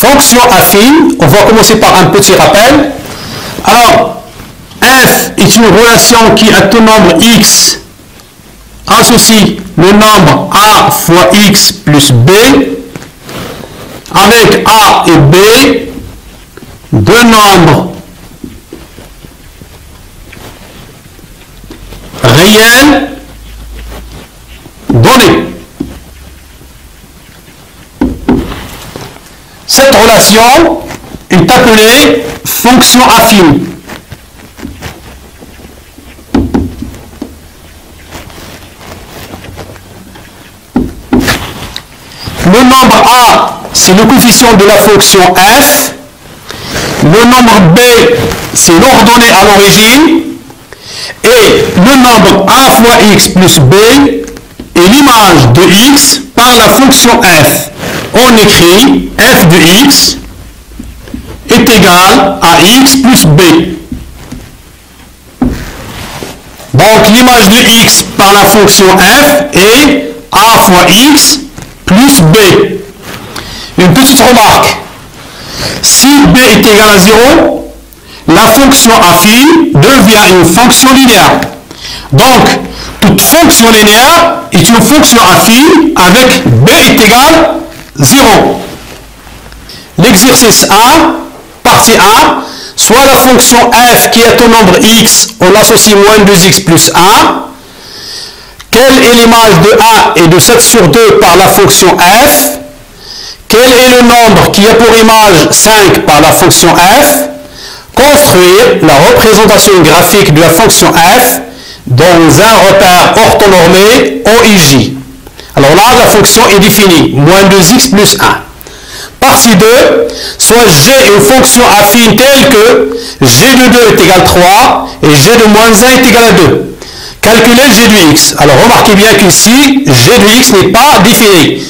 fonction affine, on va commencer par un petit rappel. Alors, f est une relation qui, à tout nombre x, associe le nombre a fois x plus b, avec a et b, deux nombres réels donnés. Cette relation est appelée fonction affine. Le nombre a, c'est le coefficient de la fonction f. Le nombre b, c'est l'ordonnée à l'origine. Et le nombre a fois x plus b est l'image de x par la fonction f. On écrit f de x est égal à x plus b. Donc l'image de x par la fonction f est a fois x plus b. Une petite remarque. Si b est égal à 0, la fonction affine devient une fonction linéaire. Donc, toute fonction linéaire est une fonction affine avec b est égal 0. L'exercice A, partie A, soit la fonction f qui est au nombre x, on associe moins 2x plus 1. Quelle est l'image de a et de 7 sur 2 par la fonction f? Quel est le nombre qui a pour image 5 par la fonction f? Construire la représentation graphique de la fonction f dans un repère orthonormé OIJ. Alors là, la fonction est définie, moins 2x plus 1. Partie 2, soit g une fonction affine telle que g de 2 est égal à 3 et g de moins 1 est égal à 2. Calculer g de x. Alors remarquez bien qu'ici, g de x n'est pas défini.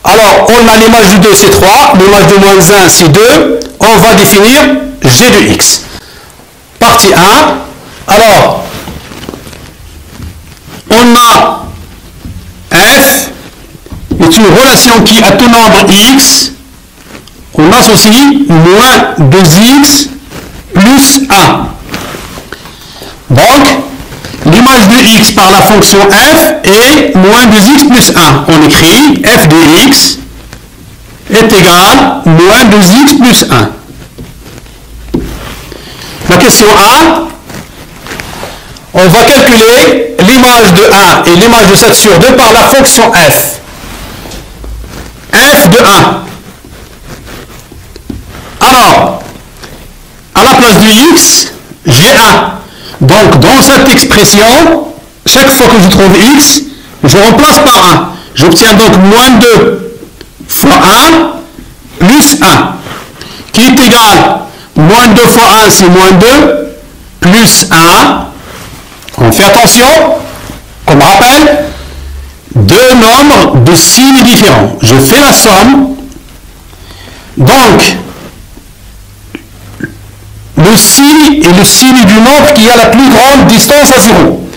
Alors on a l'image de 2 c'est 3, l'image de moins 1 c'est 2. On va définir g de x. Partie 1. Alors, on a f est une relation qui, à tout nombre x, on associe moins 2x plus 1. Donc, l'image de x par la fonction f est moins 2x plus 1. On écrit f de x est égal à moins 2x plus 1. La question A, on va calculer l'image de 1 et l'image de 7 sur 2 par la fonction f. f de 1. Alors, à la place de x, j'ai 1. Donc, dans cette expression, chaque fois que je trouve x, je remplace par 1. J'obtiens donc moins 2 fois 1 plus 1, qui est égal, moins 2 fois 1, c'est moins 2, plus 1. On fait attention, comme rappel, deux nombres de signes différents. Je fais la somme. Donc, le signe est le signe du nombre qui a la plus grande distance à 0.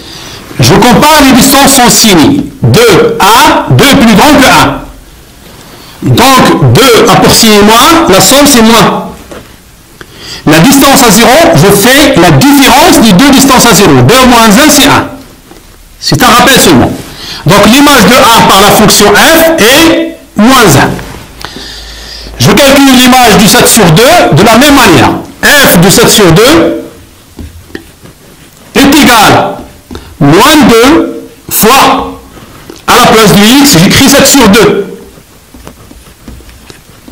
Je compare les distances sans signe. 2, 1, 2 est plus grand que 1. Donc, 2 a pour signe moins, la somme c'est moins. La distance à 0, je fais la différence des deux distances à 0. 2 moins 1, c'est 1. C'est un rappel seulement. Donc, l'image de 1 par la fonction f est moins 1. Je calcule l'image du 7 sur 2 de la même manière. f de 7 sur 2 est égal moins 2 fois, à la place de x, j'écris 7 sur 2,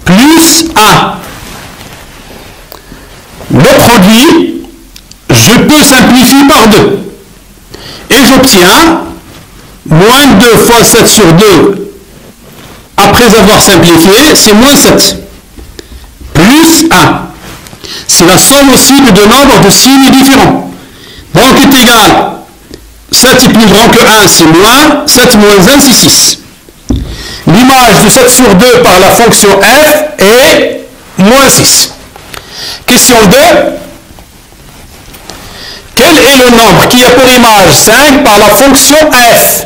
plus 1. Le produit, je peux simplifier par 2. Et j'obtiens moins 2 fois 7 sur 2, après avoir simplifié, c'est moins 7. Plus 1. C'est la somme aussi de deux nombres de signes différents. Donc est égal, 7 est plus grand que 1, c'est moins, 7 moins 1, c'est 6. L'image de 7 sur 2 par la fonction f est moins 6. Question 2. Quel est le nombre qui a pour image 5 par la fonction f?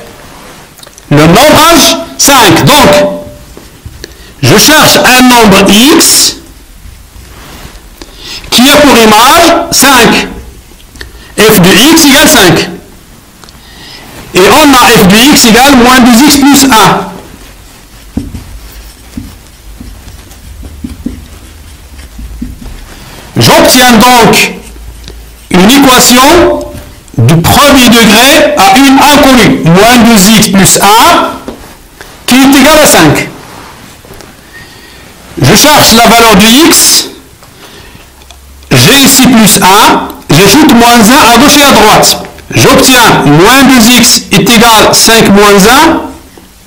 Le nombrage 5. Donc, je cherche un nombre x qui a pour image 5. F de x égale 5. Et on a f de x égale moins 2x plus 1. J'obtiens donc une équation du premier degré à une inconnue, moins 2x plus 1, qui est égale à 5. Je cherche la valeur de x, j'ai ici plus 1, j'ajoute moins 1 à gauche et à droite. J'obtiens moins 2x est égal à 5 moins 1,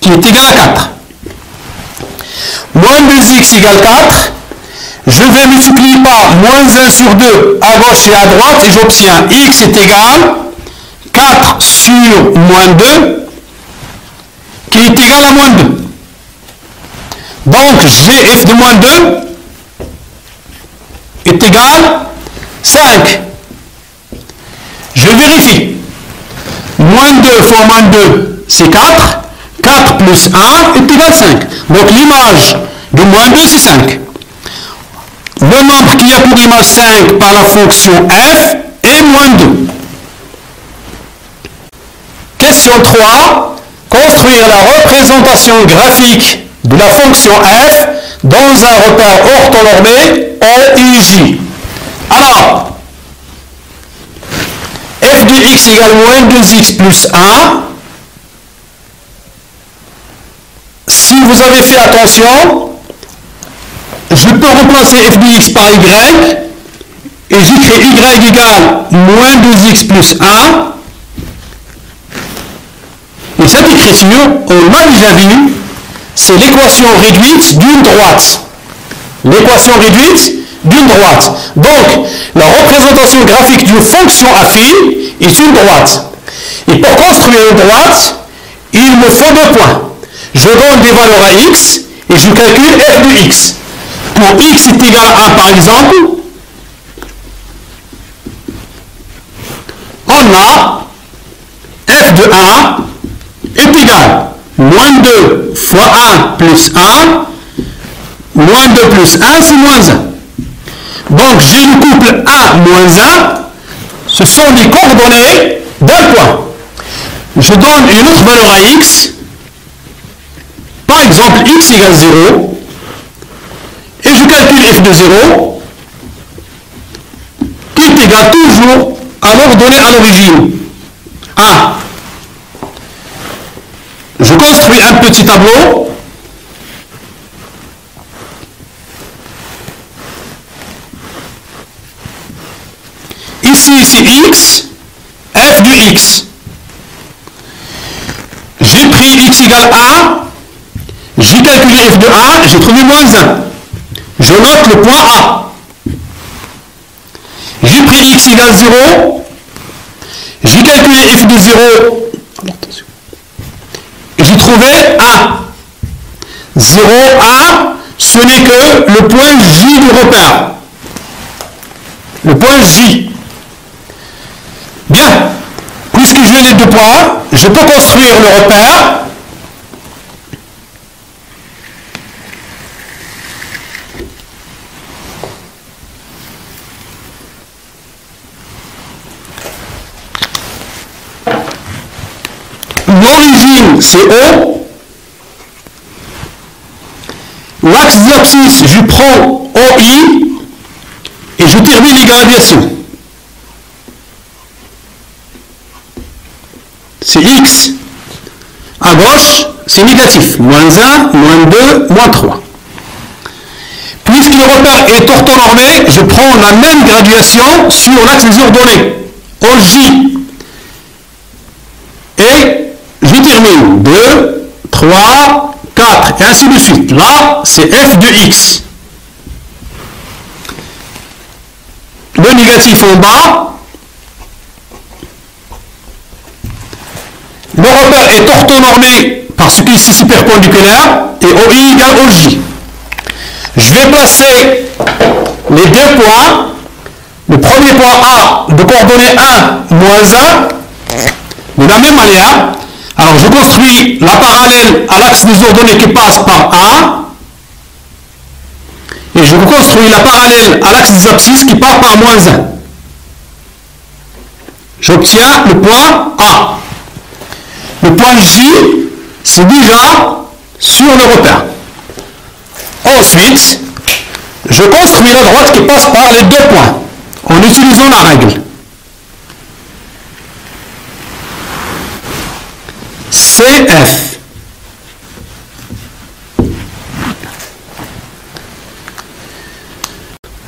qui est égal à 4. Moins 2x égale 4. Je vais multiplier par moins 1 sur 2 à gauche et à droite et j'obtiens x est égal à 4 sur moins 2 qui est égal à moins 2. Donc gf de moins 2 est égal à 5. Je vérifie. Moins 2 fois moins 2 c'est 4. 4 plus 1 est égal à 5. Donc l'image de moins 2 c'est 5. Le nombre qui a pour image 5 par la fonction f est moins 2. Question 3. Construire la représentation graphique de la fonction f dans un repère orthonormé OIJ. Alors, f de x égale moins 2x plus 1. Si vous avez fait attention, je peux remplacer f de x par y et j'écris y égale moins 2x plus 1. Et cette écriture, on l'a déjà vu, c'est l'équation réduite d'une droite. L'équation réduite d'une droite. Donc, la représentation graphique d'une fonction affine est une droite. Et pour construire une droite, il me faut 2 points. Je donne des valeurs à x et je calcule f de x. Pour x est égal à 1 par exemple, on a f de 1 est égal à moins 2 fois 1 plus 1, moins 2 plus 1 c'est moins 1. Donc j'ai le couple 1 moins 1, ce sont les coordonnées d'un point. Je donne une autre valeur à x, par exemple x égale 0, et je calcule f de 0, qui est égal toujours à l'ordonnée à l'origine, 1. Je construis un petit tableau. Ici, c'est x, f de x. J'ai pris x égale 1, j'ai calculé f de 1, j'ai trouvé moins 1. Je note le point A. J'ai pris x égale 0, j'ai calculé f de 0, j'ai trouvé 1. 0, 1, ce n'est que le point J du repère. Le point J. Bien, puisque j'ai les 2 points, je peux construire le repère. L'origine, c'est O. L'axe d'abscisse, je prends OI et je termine les gradations. C'est X. À gauche, c'est négatif. Moins 1, moins 2, moins 3. Puisque le repère est orthonormé, je prends la même graduation sur l'axe des ordonnées. OJ. Et je termine 2, 3, 4, et ainsi de suite. Là, c'est f de x. Le négatif en bas. Le repère est orthonormé parce qu'ici c'est perpendiculaire et OI égale OJ. Je vais placer les 2 points. Le premier point A de coordonnée 1, moins 1. De la même manière, alors je construis la parallèle à l'axe des ordonnées qui passe par 1. et je construis la parallèle à l'axe des abscisses qui part par moins 1. J'obtiens le point A. Le point J, c'est déjà sur le repère. Ensuite, je construis la droite qui passe par les deux points en utilisant la règle. CF.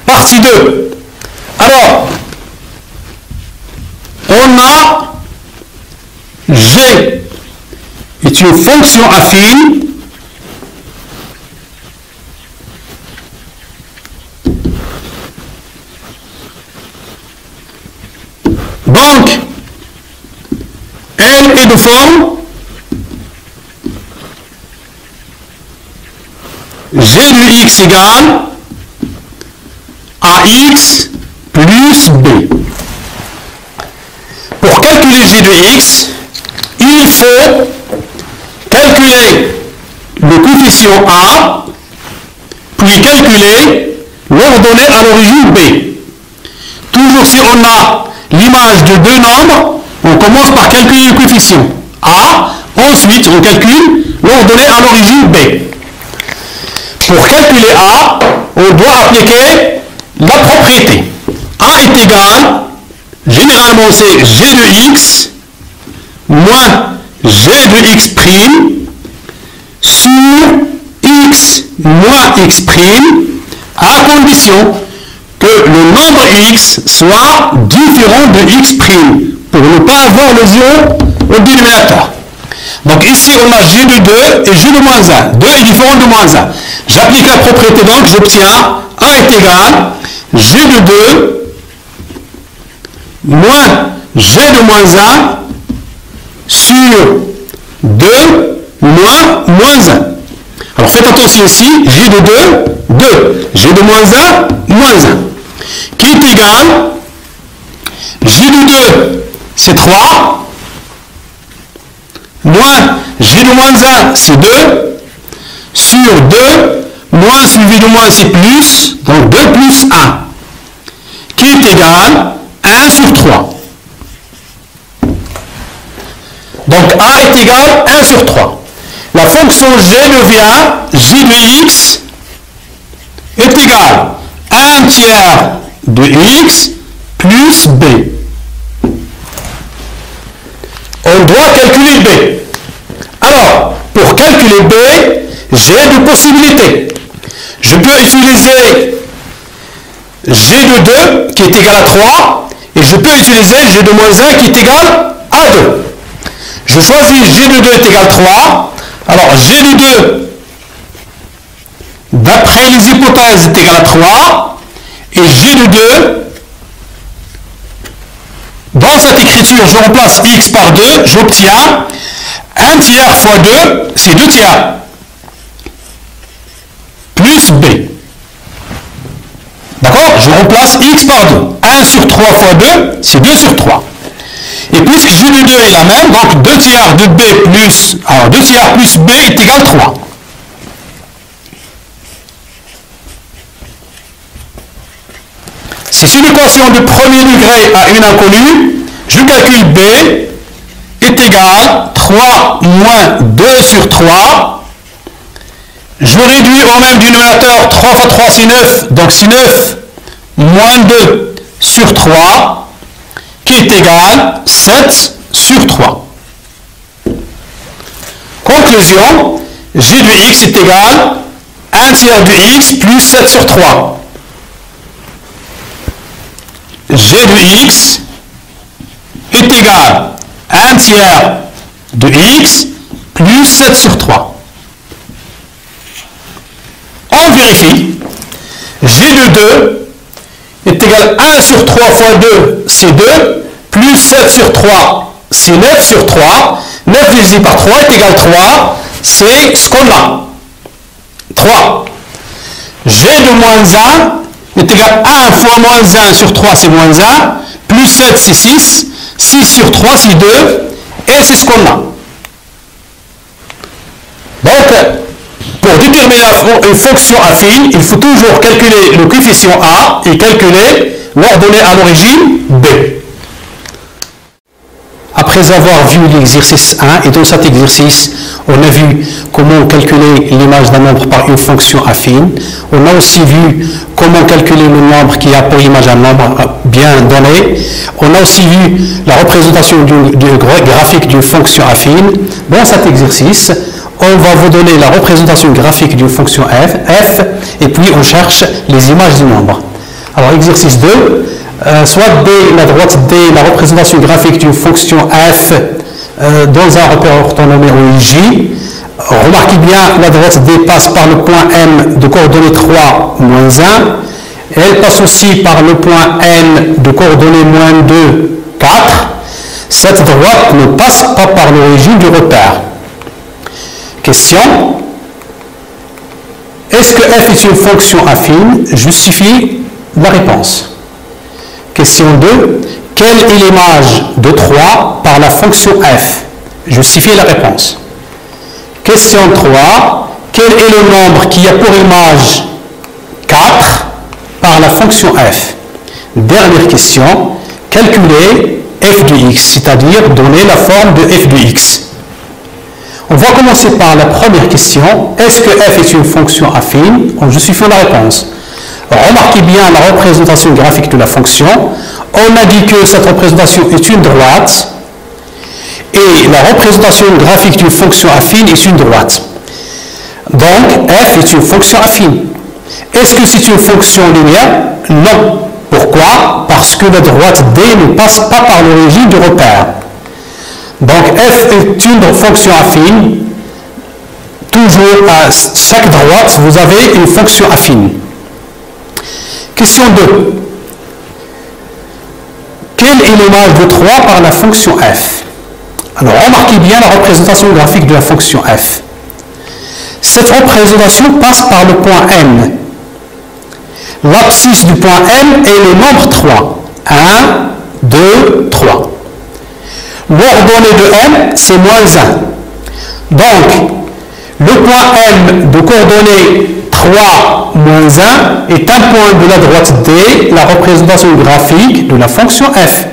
Partie 2. Alors, on a G est une fonction affine donc elle est de forme G de x égale AX plus B. Pour calculer G de x, il faut calculer le coefficient A, puis calculer l'ordonnée à l'origine B. Toujours si on a l'image de deux nombres, on commence par calculer le coefficient A, ensuite on calcule l'ordonnée à l'origine B. Pour calculer A, on doit appliquer la propriété. A est égal, généralement c'est G de x moins G de x' sur x moins x', à condition que le nombre x soit différent de x', pour ne pas avoir le 0 au dénominateur. Donc ici on a G de 2 et G de moins 1. 2 est différent de moins 1. J'applique la propriété donc, j'obtiens A est égal G de 2 moins G de moins 1 sur 2 moins 1. Alors faites attention ici, G de 2, 2. G de moins 1, moins 1. Qui est égal, G de 2, c'est 3, moins G de moins 1, c'est 2, sur 2, moins suivi de moins, c'est plus, donc 2 plus 1, qui est égal 1 sur 3. Donc A est égal 1 sur 3. La fonction G devient J de x est égal 1 tiers de x plus B. On doit calculer B. Alors, pour calculer B, j'ai deux possibilités. Je peux utiliser G de 2 qui est égal à 3 et je peux utiliser G de moins 1 qui est égal à 2. Je choisis G de 2 est égal à 3. Alors, G de 2, d'après les hypothèses, est égal à 3. Et G de 2, dans cette écriture, je remplace x par 2, j'obtiens 1 tiers fois 2, c'est 2 tiers, plus B. D'accord? Je remplace x par 2. 1 sur 3 fois 2, c'est 2 sur 3. Et puisque G de 2 est la même, donc 2 tiers de B plus, alors 2 tiers plus B est égal à 3. Si c'est une équation de premier degré à une inconnue, je calcule B est égal 3 moins 2 sur 3. Je réduis au même dénominateur, 3 fois 3 c'est 9, donc c'est 9 moins 2 sur 3. Qui est égal 7 sur 3. Conclusion, G de x est égal 1 tiers de x plus 7 sur 3. G de x est égal 1 tiers de x plus 7 sur 3. On vérifie. G de 2 est égal à 1 sur 3 fois 2, c'est 2, plus 7 sur 3, c'est 9 sur 3. 9 divisé par 3 est égal à 3, c'est ce qu'on a. 3. G de moins 1 est égal à 1 fois moins 1 sur 3, c'est moins 1, plus 7, c'est 6, 6 sur 3, c'est 2, et c'est ce qu'on a. Donc, pour déterminer déterminer une fonction affine, il faut toujours calculer le coefficient A et calculer l'ordonnée à l'origine B. Après avoir vu l'exercice 1, et dans cet exercice, on a vu comment calculer l'image d'un nombre par une fonction affine. On a aussi vu comment calculer le nombre qui a pour image un nombre bien donné. On a aussi vu la représentation du graphique d'une fonction affine. Dans cet exercice, on va vous donner la représentation graphique d'une fonction f, et puis on cherche les images du nombre. Alors, exercice 2. Soit D, la droite D, la représentation graphique d'une fonction f dans un repère orthonormé J. Remarquez bien, la droite D passe par le point M de coordonnées 3, moins 1. Elle passe aussi par le point N de coordonnées moins 2, 4. Cette droite ne passe pas par l'origine du repère. Question. Est-ce que f est une fonction affine? Justifie la réponse. Question 2. Quelle est l'image de 3 par la fonction f? Justifiez la réponse. Question 3. Quel est le nombre qui a pour image 4 par la fonction f? Dernière question. Calculer f de x, c'est-à-dire donner la forme de f de x. On va commencer par la première question. Est-ce que f est une fonction affine? On justifie la réponse. Remarquez bien la représentation graphique de la fonction. On a dit que cette représentation est une droite et la représentation graphique d'une fonction affine est une droite. Donc, f est une fonction affine. Est-ce que c'est une fonction linéaire? Non. Pourquoi? Parce que la droite D ne passe pas par l'origine du repère. Donc, f est une fonction affine. Toujours à chaque droite, vous avez une fonction affine. Question 2. Quelle est l'image de 3 par la fonction f? Alors, remarquez bien la représentation graphique de la fonction f. Cette représentation passe par le point M. L'abscisse du point M est le nombre 3. 1, 2, 3. L'ordonnée de M, c'est moins 1. Donc, le point M de coordonnées 3, moins 1 est un point de la droite D, la représentation graphique de la fonction f.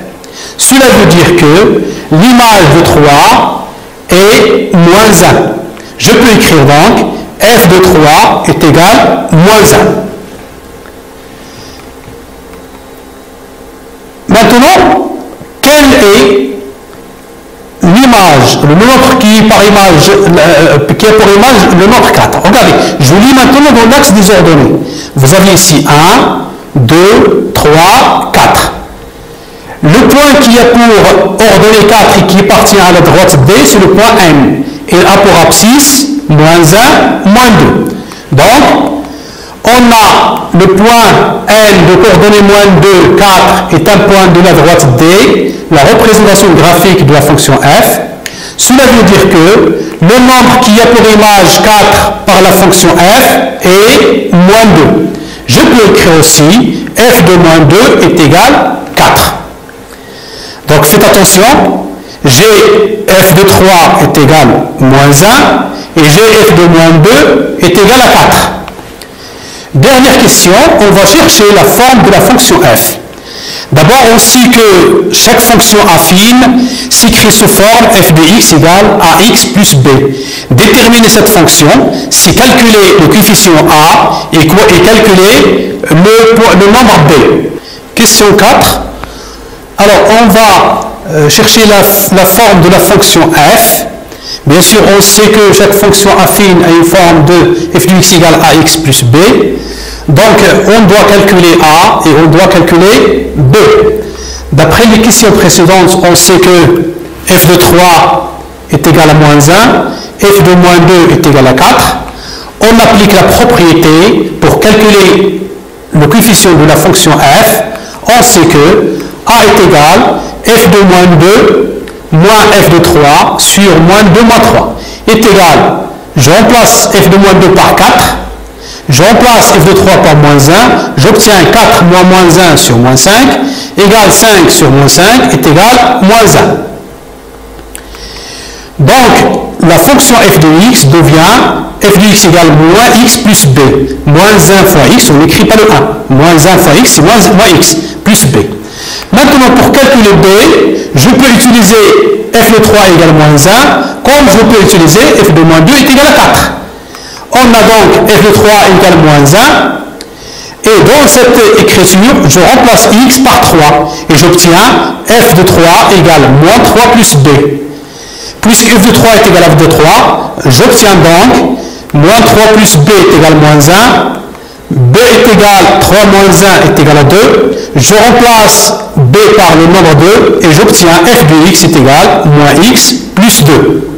Cela veut dire que l'image de 3 est moins 1. Je peux écrire donc f de 3 est égal à moins 1. Maintenant, quelle est l'image, le nombre qui est par image, qui a pour image le nombre 4. Regardez, je vous lis maintenant dans l'axe des ordonnées. Vous avez ici 1, 2, 3, 4. Le point qui a pour ordonnée 4 et qui appartient à la droite D, c'est le point M. Il a pour abscisse moins 1, moins 2. Donc, on a le point N de coordonnées moins 2, 4 est un point de la droite D, la représentation graphique de la fonction f. Cela veut dire que le nombre qui a pour image 4 par la fonction f est moins 2. Je peux écrire aussi f de moins 2 est égal à 4. Donc faites attention, j'ai f de 3 est égal à moins 1 et j'ai f de moins 2 est égal à 4. Dernière question, on va chercher la forme de la fonction f. D'abord, on sait que chaque fonction affine s'écrit sous forme f de x égale à x plus b. Déterminer cette fonction, c'est calculer le coefficient a et calculer le nombre b. Question 4. Alors, on va chercher la forme de la fonction f. Bien sûr, on sait que chaque fonction affine a une forme de f de x égale à x plus b. Donc, on doit calculer a et on doit calculer b. D'après les questions précédentes, on sait que f de 3 est égal à moins 1, f de moins 2 est égal à 4. On applique la propriété pour calculer le coefficient de la fonction f. On sait que a est égal f de moins 2 moins f de 3 sur moins 2 moins 3 est égal, je remplace f de moins 2 par 4, je remplace f de 3 par moins 1, j'obtiens 4 moins moins 1 sur moins 5, égale 5 sur moins 5 est égal moins 1. Donc, la fonction f de x devient f de x égale moins x plus b. Moins 1 fois x, on n'écrit pas le 1. Moins 1 fois x, c'est moins x plus b. Maintenant, pour calculer b, je peux utiliser f de 3 égale moins 1, comme je peux utiliser f de moins 2 est égal à 4. On a donc f de 3 égale moins 1. Et dans cette écriture, je remplace x par 3. Et j'obtiens f de 3 égale moins 3 plus b. Puisque f de 3 est égal à f de 3, j'obtiens donc moins 3 plus b est égal à moins 1. B est égal, 3 moins 1 est égal à 2. Je remplace b par le nombre 2 et j'obtiens f de x est égal à moins x plus 2.